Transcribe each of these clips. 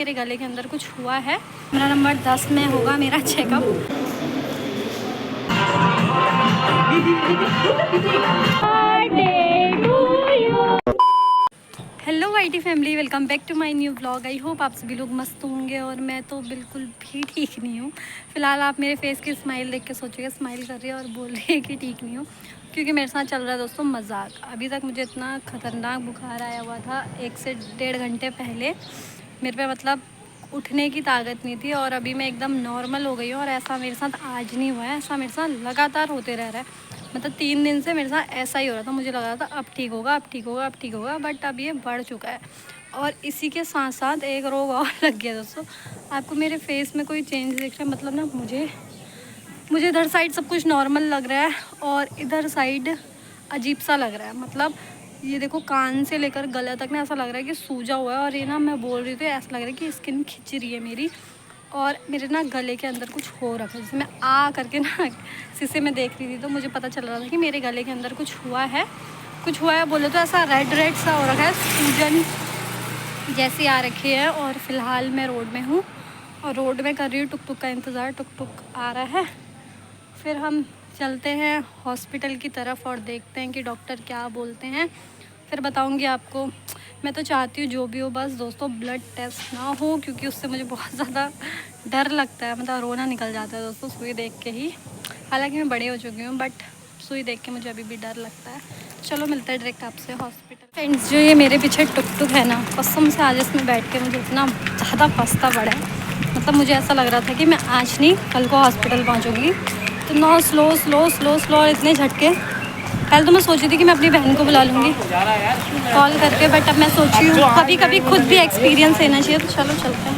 मेरे गले के अंदर कुछ हुआ है। मेरा नंबर 10 में होगा मेरा checkup. Hello YT family, welcome back to my new blog. I hope आप सभी लोग मस्त होंगे और मैं तो बिल्कुल भी ठीक नहीं हूँ। फिलहाल आप मेरे फेस की स्माइल देख के सोचिएगा स्माइल कर रही है और बोल रही है कि ठीक नहीं हूँ, क्योंकि मेरे साथ चल रहा है दोस्तों मजाक। अभी तक मुझे इतना ख़तरनाक बुखार आया हुआ था 1 से 1.5 घंटे पहले। मेरे पे मतलब उठने की ताकत नहीं थी और अभी मैं एकदम नॉर्मल हो गई हूँ। और ऐसा मेरे साथ आज नहीं हुआ है, ऐसा मेरे साथ लगातार होते रह रहा है। मतलब 3 दिन से मेरे साथ ऐसा ही हो रहा था। मुझे लग रहा था अब ठीक होगा, अब ठीक होगा, अब ठीक होगा, बट अब ये बढ़ चुका है। और इसी के साथ साथ एक रोग और लग गया दोस्तों। आपको मेरे फेस में कोई चेंज दिख रहा है? मतलब ना मुझे इधर साइड सब कुछ नॉर्मल लग रहा है और इधर साइड अजीब सा लग रहा है। मतलब ये देखो, कान से लेकर गले तक ना ऐसा लग रहा है कि सूजा हुआ है। और ये ना मैं बोल रही थी, ऐसा लग रहा है कि स्किन खिंच रही है मेरी। और मेरे ना गले के अंदर कुछ हो रखा है। जैसे मैं करके ना शीशे में देख रही थी तो मुझे पता चल रहा था कि मेरे गले के अंदर कुछ हुआ है। बोले तो ऐसा रेड रेड सा हो रखा है, सूजन जैसी आ रखी है। और फिलहाल मैं रोड में हूँ और रोड में कर रही हूँ टुक टुक का इंतज़ार। टुक टुक आ रहा है, फिर हम चलते हैं हॉस्पिटल की तरफ और देखते हैं कि डॉक्टर क्या बोलते हैं, फिर बताऊंगी आपको। मैं तो चाहती हूँ जो भी हो बस दोस्तों ब्लड टेस्ट ना हो, क्योंकि उससे मुझे बहुत ज़्यादा डर लगता है। मतलब रोना निकल जाता है दोस्तों सुई देख के ही। हालांकि मैं बड़ी हो चुकी हूँ बट सुई देख के मुझे अभी भी डर लगता है। चलो मिलता है डायरेक्ट आपसे हॉस्पिटल। फ्रेंड्स, जो ये मेरे पीछे टुक टुक है ना, कसम से आज इसमें बैठ के मुझे इतना ज़्यादा पछता पड़ा है। मतलब मुझे ऐसा लग रहा था कि मैं आज नहीं कल को हॉस्पिटल पहुँचूँगी। तो no slow slow slow slow और इतने झटके। पहले तो मैं सोची थी कि मैं अपनी बहन को बुला लूँगी कॉल करके, बट अब मैं सोची हूँ कभी कभी खुद भी एक्सपीरियंस लेना चाहिए। तो चलो चलते हैं।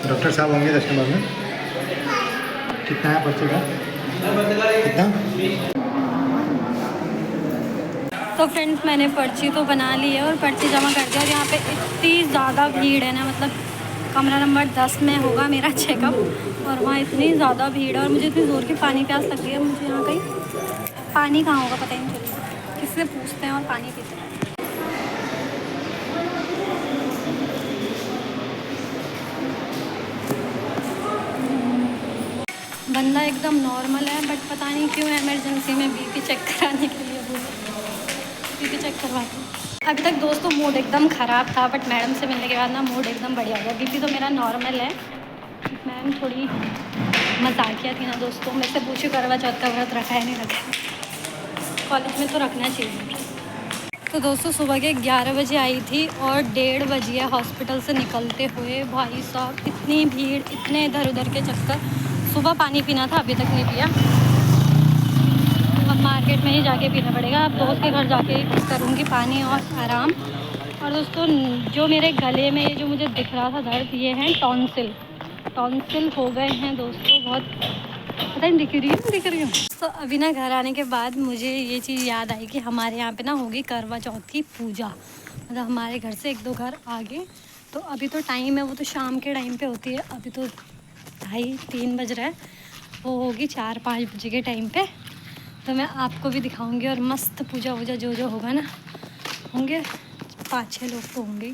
डॉक्टर साहब होंगे 10 नंबर में। कितना है पर्चे का? कितना? तो फ्रेंड्स, मैंने पर्ची तो बना ली है और पर्ची जमा कर दिया। और यहाँ पे इतनी ज़्यादा भीड़ है ना, मतलब कमरा नंबर 10 में होगा मेरा चेकअप और वहाँ इतनी ज़्यादा भीड़ है। और मुझे इतनी ज़ोर की पानी प्यास लग रही है। मुझे यहाँ कहीं पानी कहाँ होगा पता ही नहीं चल रहा, किससे पूछते हैं और पानी पीते हैं। बंदा एकदम नॉर्मल है बट पता नहीं क्यों इमरजेंसी में बीपी चेक कराने के लिए बोला। बीपी चेक करवाती हूँ। अभी तक दोस्तों मूड एकदम ख़राब था, बट मैडम से मिलने के बाद ना मूड एकदम बढ़िया हो गया। बीपी तो मेरा नॉर्मल है। मैम थोड़ी मजाकिया थी ना दोस्तों। मेरे से पूछो करवा चौथ का व्रत रखा है नहीं रखा है। कॉलेज में तो रखना चाहिए। तो दोस्तों सुबह के 11 बजे आई थी और 1:30 बजे हॉस्पिटल से निकलते हुए। भाई साहब इतनी भीड़, इतने इधर उधर के चक्कर। सुबह पानी पीना था, अभी तक नहीं पिया। अब मार्केट में ही जाके पीना पड़ेगा। अब दोस्त के घर जाके करूँगी पानी और आराम। और दोस्तों जो मेरे गले में जो मुझे दिख रहा था दर्द, ये है टॉन्सिल हो गए हैं दोस्तों। बहुत पता नहीं दिख रही हूँ। तो अभी ना घर आने के बाद मुझे ये चीज़ याद आई कि हमारे यहाँ पे ना होगी करवा चौथ की पूजा। मतलब हमारे घर से 1-2 घर आगे। तो अभी तो टाइम है, वो तो शाम के टाइम पे होती है। अभी तो 2:30-3 बज रहा है। वो होगी 4-5 बजे के टाइम पे। तो मैं आपको भी दिखाऊंगी और मस्त पूजा वूजा जो होगा ना, होंगे 5-6 लोग तो होंगे।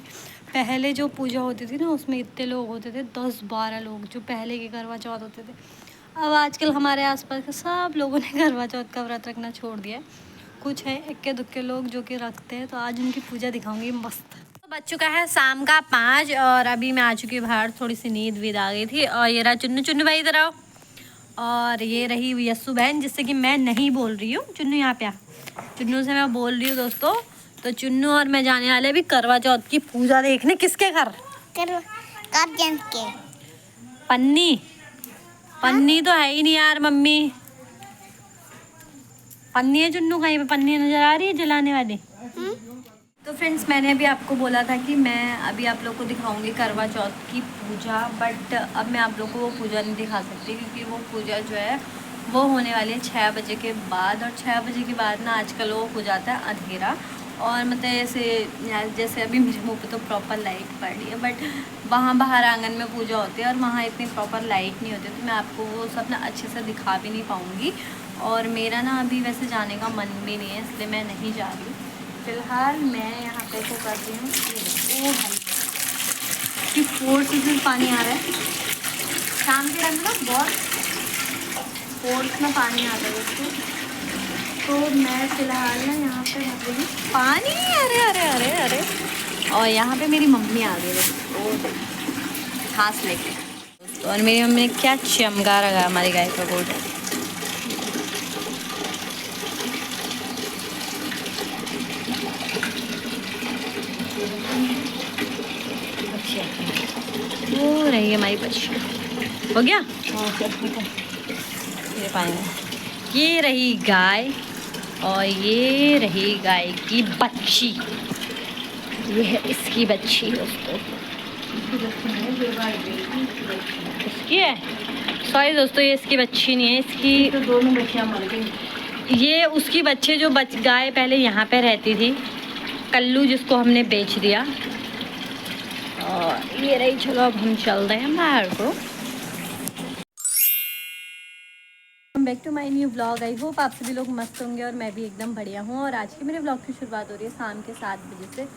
पहले जो पूजा होती थी ना उसमें इतने लोग होते थे, 10-12 लोग, जो पहले के करवा चौथ होते थे। अब आजकल हमारे आसपास के सब लोगों ने करवा चौथ का व्रत रखना छोड़ दिया है। कुछ है इक्के दुक्के लोग जो कि रखते हैं। तो आज उनकी पूजा दिखाऊंगी मस्त। तो बज चुका है शाम का 5 और अभी मैं आ चुकी हूँ बाहर। थोड़ी सी नींद वीद आ गई थी। और ये रहा चुन्नू भाई इधर आओ। और ये रही यस्सू बहन, जिससे कि मैं नहीं बोल रही हूँ। चुन्नू यहाँ पे आ। चुन्नू से मैं बोल रही हूँ दोस्तों। तो चुन्नू और मैं जाने वाले अभी करवा चौथ की पूजा देखने। किसके घर? के पन्नी तो है ही नहीं यार मम्मी। पन्नी है चुन्नू, कहीं पे पन्नी नजर आ रही है जलाने वाली? तो फ्रेंड्स, मैंने अभी आपको बोला था कि मैं अभी आप लोग को दिखाऊंगी करवा चौथ की पूजा। बट अब मैं आप लोग को वो पूजा नहीं दिखा सकती, क्योंकि वो पूजा जो है वो होने वाली है 6 बजे के बाद। और 6 बजे के बाद ना आजकल वो हो जाता है अंधेरा। और मतलब जैसे अभी मेरे मुँह पे तो प्रॉपर लाइट पड़ रही है, बट वहाँ बाहर आंगन में पूजा होती है और वहाँ इतनी प्रॉपर लाइट नहीं होती। तो मैं आपको वो सब ना अच्छे से दिखा भी नहीं पाऊँगी। और मेरा ना अभी वैसे जाने का मन भी नहीं है, इसलिए मैं नहीं जा रही हूँ। फ़िलहाल मैं यहाँ पे को करती हूँ। ओ कि फोर्स से पानी आ रहा है। शाम के टाइम ना बहुत फोर्स में पानी आता है उसको। तो मैं फ़िलहाल ना यहाँ पे भर रही हूँ पानी। अरे अरे अरे अरे, और यहाँ पे मेरी मम्मी आ गई है घास लेके। और मेरी मम्मी ने क्या चमका रखा है हमारी गाय का गोट। वो रही है हमारी बच्ची। हो गया ये पानी में। ये रही गाय और ये रही गाय की बच्ची। ये है इसकी बच्ची दोस्तों, इसकी है। सॉरी दोस्तों, ये इसकी बच्ची नहीं है, इसकी तो दोनों बच्चियाँ मर गई। ये उसकी बच्चे जो गाय पहले यहाँ पे रहती थी, कल्लू, जिसको हमने बेच दिया। और ये रही। चलो अब हम चल रहे हैं बाहर को। Back to my new vlog. I hope आप सभी लोग मस्त होंगे और मैं भी एकदम बढ़िया हूँ। और आज के मेरे व्लॉग की शुरुआत हो रही है शाम के 7 बजे से।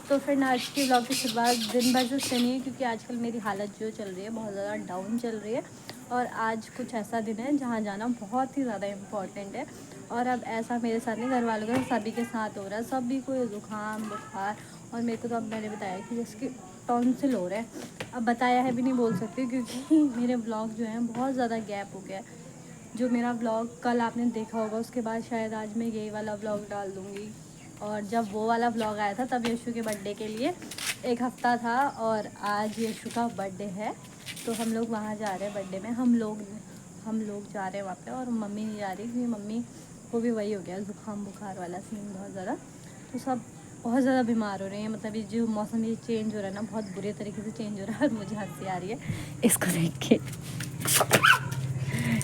तो फिर आज के व्लॉग की शुरुआत दिन भर से नहीं है, क्योंकि आजकल मेरी हालत जो चल रही है बहुत ज़्यादा डाउन चल रही है। और आज कुछ ऐसा दिन है जहाँ जाना बहुत ही ज़्यादा इम्पॉर्टेंट है। और अब ऐसा मेरे साथ नहीं, घर वालों का सभी के साथ हो रहा है। सभी को ज़ुकाम बुखार, और मेरे को तो अब मैंने बताया कि जिसकी टॉन्सिल हो रहा है। अब बताया है भी नहीं बोल सकती, क्योंकि मेरे व्लॉग जो हैं बहुत ज़्यादा गैप हो गया है। जो मेरा व्लॉग कल आपने देखा होगा, उसके बाद शायद आज मैं यही वाला व्लॉग डाल दूँगी। और जब वो वाला व्लॉग आया था तब यशु के बर्थडे के लिए 1 हफ़्ता था, और आज यशु का बर्थडे है। तो हम लोग वहाँ जा रहे हैं बर्थडे में। हम लोग जा रहे हैं वहाँ पे, और मम्मी नहीं जा रही, क्योंकि मम्मी को भी वही हो गया ज़ुकाम बुखार वाला सीन बहुत ज़्यादा। तो सब बहुत ज़्यादा बीमार हो रहे हैं। मतलब ये जो मौसम ये चेंज हो रहा है ना, बहुत बुरे तरीके से चेंज हो रहा है। और मुझे हंसी आ रही है इसको देख के।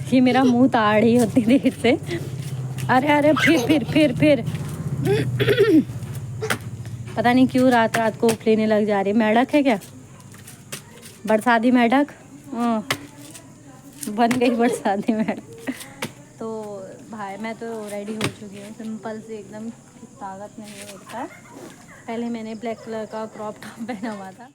ये मेरा मुंह ताड़ ही होती देर से। अरे अरे, फिर पता नहीं क्यों रात को उठ लेने लग जा रही है। मेढक है क्या? बरसाती मेढक बन गई बरसाती मेढक। तो भाई मैं तो रेडी हो चुकी हूँ सिंपल से एकदम, ताकत नहीं होता है। पहले मैंने ब्लैक कलर का क्रॉप टॉप पहना हुआ था।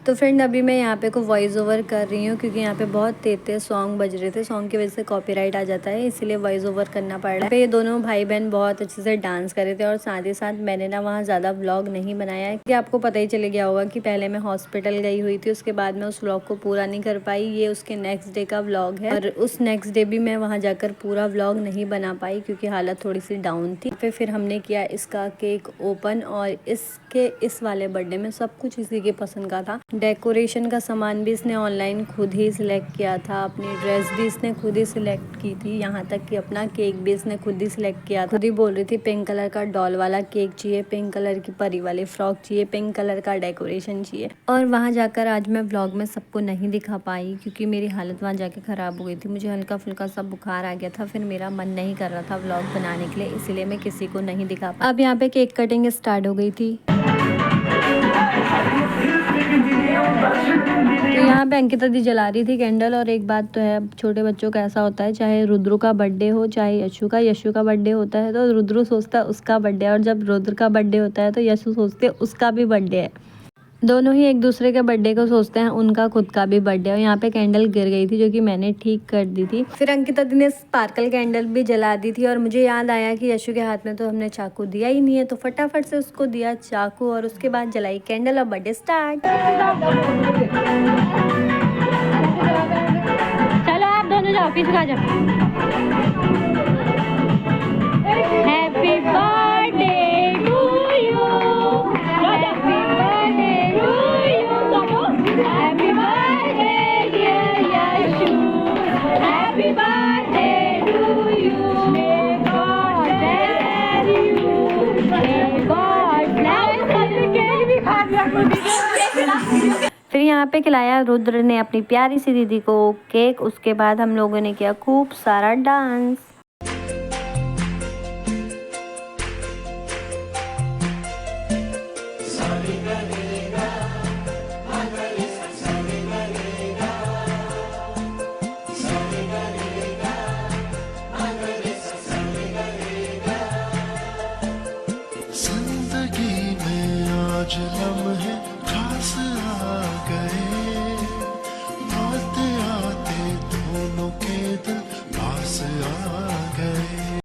तो फ्रेंड अभी मैं यहाँ पे को वॉइस ओवर कर रही हूँ, क्योंकि यहाँ पे बहुत तेज सॉन्ग बज रहे थे। सॉन्ग की वजह से कॉपीराइट आ जाता है, इसीलिए वॉइस ओवर करना पड़ रहा है। ये दोनों भाई बहन बहुत अच्छे से डांस कर रहे थे। और साथ ही साथ मैंने ना वहाँ ज़्यादा व्लॉग नहीं बनाया है, कि आपको पता ही चले गया होगा कि पहले मैं हॉस्पिटल गई हुई थी, उसके बाद मैं उस व्लॉग को पूरा नहीं कर पाई। ये उसके नेक्स्ट डे का व्लॉग है, और उस नेक्स्ट डे भी मैं वहाँ जाकर पूरा व्लॉग नहीं बना पाई, क्योंकि हालत थोड़ी सी डाउन थी। फिर हमने किया इसका केक ओपन, और इस वाले बर्थडे में सब कुछ इसी के पसंद का था। डेकोरेशन का सामान भी इसने ऑनलाइन खुद ही सिलेक्ट किया था, अपनी ड्रेस भी इसने खुद ही सिलेक्ट की थी, यहाँ तक कि अपना केक भी इसने खुद ही सिलेक्ट किया था। खुद ही बोल रही थी पिंक कलर का डॉल वाला केक चाहिए, पिंक कलर की परी वाली फ्रॉक चाहिए, पिंक कलर का डेकोरेशन चाहिए। और वहाँ जाकर आज मैं व्लॉग में सबको नहीं दिखा पाई, क्योंकि मेरी हालत वहाँ जाके ख़राब हो गई थी। मुझे हल्का फुल्का सा बुखार आ गया था, फिर मेरा मन नहीं कर रहा था व्लॉग बनाने के लिए, इसीलिए मैं किसी को नहीं दिखा पाई। अब यहाँ पे केक कटिंग स्टार्ट हो गई थी। तो यहाँ पे अंकिता दी जला रही थी कैंडल। और एक बात तो है, छोटे बच्चों का ऐसा होता है, चाहे रुद्र का बर्थडे हो चाहे यशु का बर्थडे होता है, तो रुद्र सोचता है उसका बर्थडे है, और जब रुद्र का बर्थडे होता है तो यशु सोचते हैं उसका भी बर्थडे है। दोनों ही एक दूसरे के बर्थडे को सोचते हैं उनका खुद का भी बर्थडे। और यहाँ पे कैंडल गिर गई थी, जो कि मैंने ठीक कर दी थी। फिर अंकिता दी ने स्पार्कल कैंडल भी जला दी थी। और मुझे याद आया कि यशु के हाथ में तो हमने चाकू दिया ही नहीं है, तो फटाफट से उसको दिया चाकू, और उसके बाद जलाई कैंडल। और बर्थडे स्टार्ट। चलो आप दोनों जाओ, पीछे आ जाओ। Happy birthday to you, happy birthday to you, happy birthday dear Yashu, happy birthday to you, may God bless you, may God bless you. Cake भी खा लिया। फिर यहाँ पे खिलाया रुद्र ने अपनी प्यारी सी दीदी को केक। उसके बाद हम लोगों ने किया खूब सारा डांस। है